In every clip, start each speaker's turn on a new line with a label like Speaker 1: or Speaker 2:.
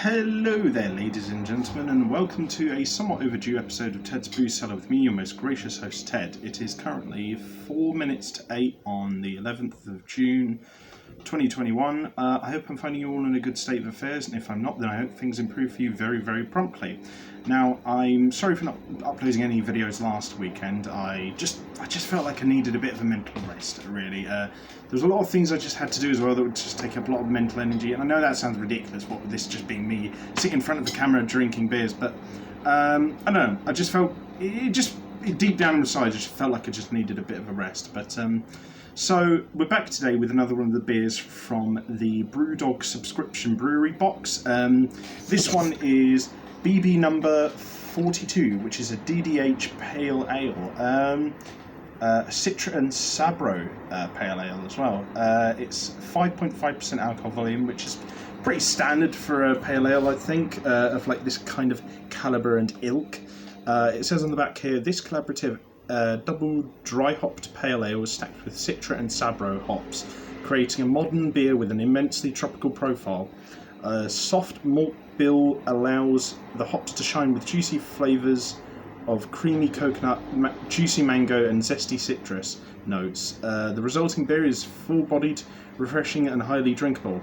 Speaker 1: Hello there, ladies and gentlemen, and welcome to a somewhat overdue episode of Ted's Brew Cellar with me, your most gracious host, Ted. It is currently 4 minutes to 8 on the 11th of June, 2021. I hope I'm finding you all in a good state of affairs, and if I'm not, then I hope things improve for you very, very promptly. Now, I'm sorry for not uploading any videos last weekend. I just felt like I needed a bit of a mental rest, really. There was a lot of things I just had to do as well that would just take up a lot of mental energy, and I know that sounds ridiculous, what with this just being me sitting in front of the camera drinking beers, but I don't know, I just felt, deep down inside, I just felt like I just needed a bit of a rest. But so we're back today with another one of the beers from the Brewdog subscription brewery box. This one is BB number 42, which is a DDH Pale Ale, Citra and Sabro Pale Ale as well. It's 5.5% alcohol volume, which is pretty standard for a Pale Ale, I think, of like this kind of calibre and ilk. It says on the back here, this collaborative double dry hopped Pale Ale is stacked with Citra and Sabro hops, creating a modern beer with an immensely tropical profile. Soft malt bill allows the hops to shine with juicy flavours of creamy coconut, juicy mango and zesty citrus notes. The resulting beer is full-bodied, refreshing and highly drinkable.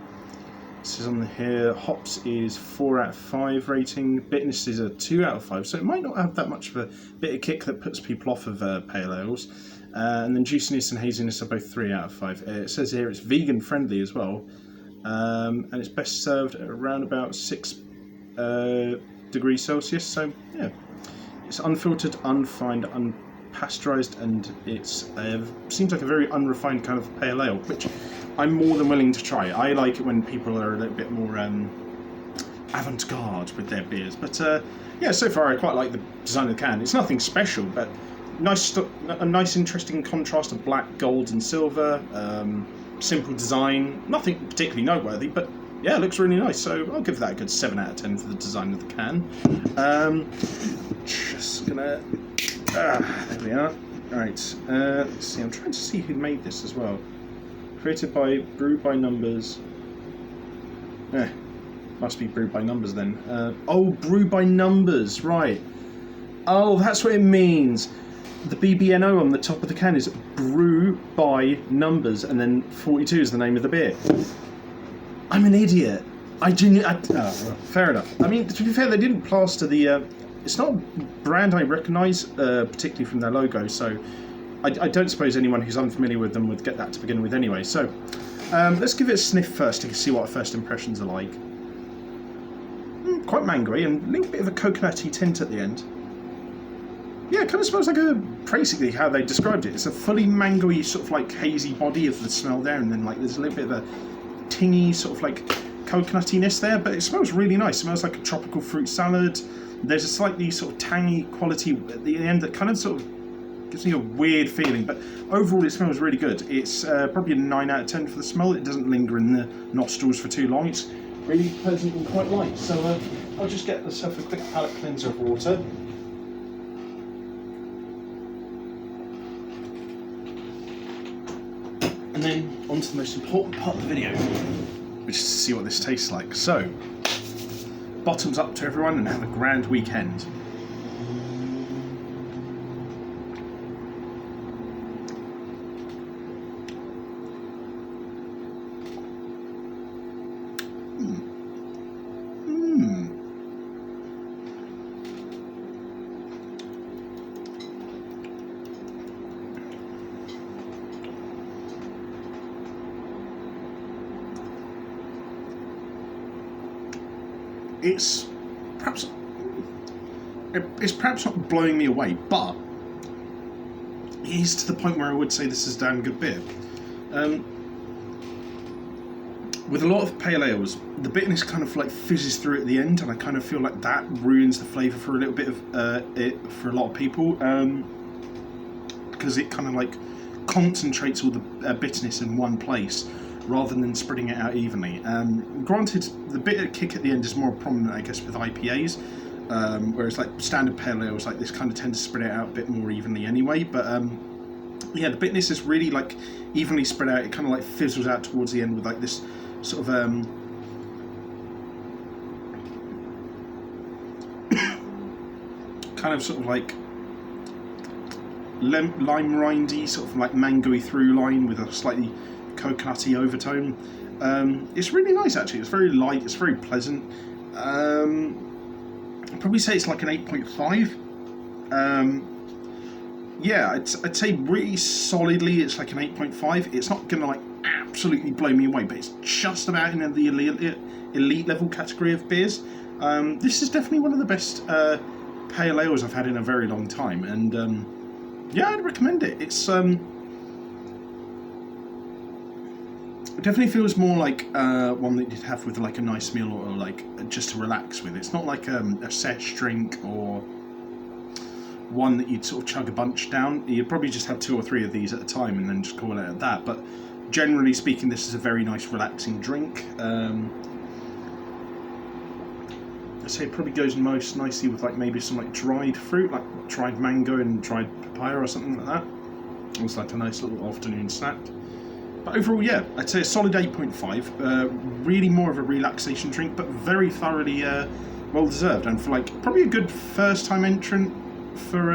Speaker 1: This is on here, hops is 4 out of 5 rating, bitterness is a 2 out of 5, so it might not have that much of a bitter kick that puts people off of pale ales. And then juiciness and haziness are both 3 out of 5. It says here it's vegan friendly as well. And it's best served at around about 6 degrees Celsius, so yeah, it's unfiltered, unfined, unpasteurised, and it's seems like a very unrefined kind of pale ale, which I'm more than willing to try. I like it when people are a little bit more avant-garde with their beers, but yeah, so far I quite like the design of the can. It's nothing special, but a nice interesting contrast of black, gold and silver. Simple design, nothing particularly noteworthy, but yeah, it looks really nice, so I'll give that a good 7 out of 10 for the design of the can. Just gonna, there we are. Alright, let's see, I'm trying to see who made this as well. Created by Brew By Numbers. Must be Brew By Numbers then. Oh, Brew By Numbers, right. Oh, that's what it means. The BBNO on the top of the can is Brew By Numbers, and then 42 is the name of the beer. I'm an idiot. Fair enough. I mean, to be fair, they didn't plaster the... it's not a brand I recognise, particularly from their logo, so I don't suppose anyone who's unfamiliar with them would get that to begin with anyway. So, let's give it a sniff first to see what our first impressions are like. Quite mangoey, and a little bit of a coconutty tint at the end. Yeah, it kind of smells like basically how they described it. It's a fully mangoey, sort of like hazy body of the smell there, and then like there's a little bit of a tingy sort of like coconuttiness there, but it smells really nice. It smells like a tropical fruit salad. There's a slightly sort of tangy quality at the end that kind of sort of gives me a weird feeling, but overall it smells really good. It's probably a 9 out of 10 for the smell. It doesn't linger in the nostrils for too long. It's really pleasant and quite light. So I'll just get myself a quick palate cleanser of water. And then on to the most important part of the video, which is to see what this tastes like. So, bottoms up to everyone and have a grand weekend. It's perhaps not blowing me away, but it is to the point where I would say this is a damn good beer. With a lot of pale ales, the bitterness kind of like fizzes through at the end, and I kind of feel like that ruins the flavour for a little bit of it for a lot of people, because it kind of like concentrates all the bitterness in one place, rather than spreading it out evenly. Granted, the bitter kick at the end is more prominent, I guess, with IPAs, whereas like standard pale ales like this kind of tend to spread it out a bit more evenly anyway. But yeah, the bitterness is really like evenly spread out. It kind of like fizzles out towards the end with like this sort of kind of sort of like lime rindy, sort of like mangoey through line with a slightly coconutty overtone. It's really nice actually. It's very light. It's very pleasant. I'd probably say it's like an 8.5. Yeah, I'd say really solidly it's like an 8.5. It's not gonna like absolutely blow me away, but it's just about in the elite level category of beers. This is definitely one of the best pale ales I've had in a very long time, and yeah, I'd recommend it. It's it definitely feels more like one that you'd have with like a nice meal or like just to relax with. It's not like a sesh drink or one that you'd sort of chug a bunch down. You'd probably just have 2 or 3 of these at a time and then just call it at that. But generally speaking, this is a very nice relaxing drink. I'd say it probably goes most nicely with like maybe some like dried fruit, like dried mango and dried papaya or something like that. It's like a nice little afternoon snack. But overall, yeah, I'd say a solid 8.5. Really more of a relaxation drink, but very thoroughly well deserved, and for like probably a good first time entrant for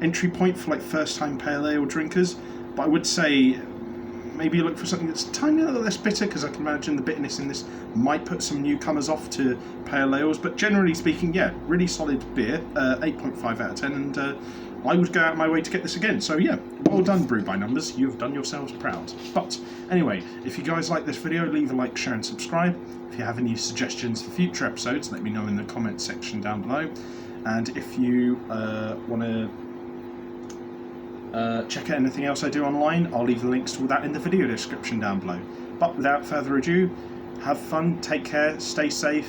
Speaker 1: entry point for like first time pale ale drinkers. But I would say maybe look for something that's a tiny little less bitter, because I can imagine the bitterness in this might put some newcomers off to pale ales. But generally speaking, yeah, really solid beer. 8.5 out of 10, and I would go out of my way to get this again. So yeah, well done, Brew By Numbers. You've done yourselves proud. But anyway, if you guys like this video, leave a like, share and subscribe. If you have any suggestions for future episodes, let me know in the comments section down below. And if you want to check out anything else I do online, I'll leave the links to all that in the video description down below. But without further ado, have fun, take care, stay safe,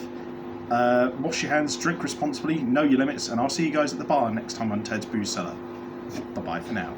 Speaker 1: wash your hands, drink responsibly, know your limits, and I'll see you guys at the bar next time on Ted's Booze Cellar. Bye bye for now.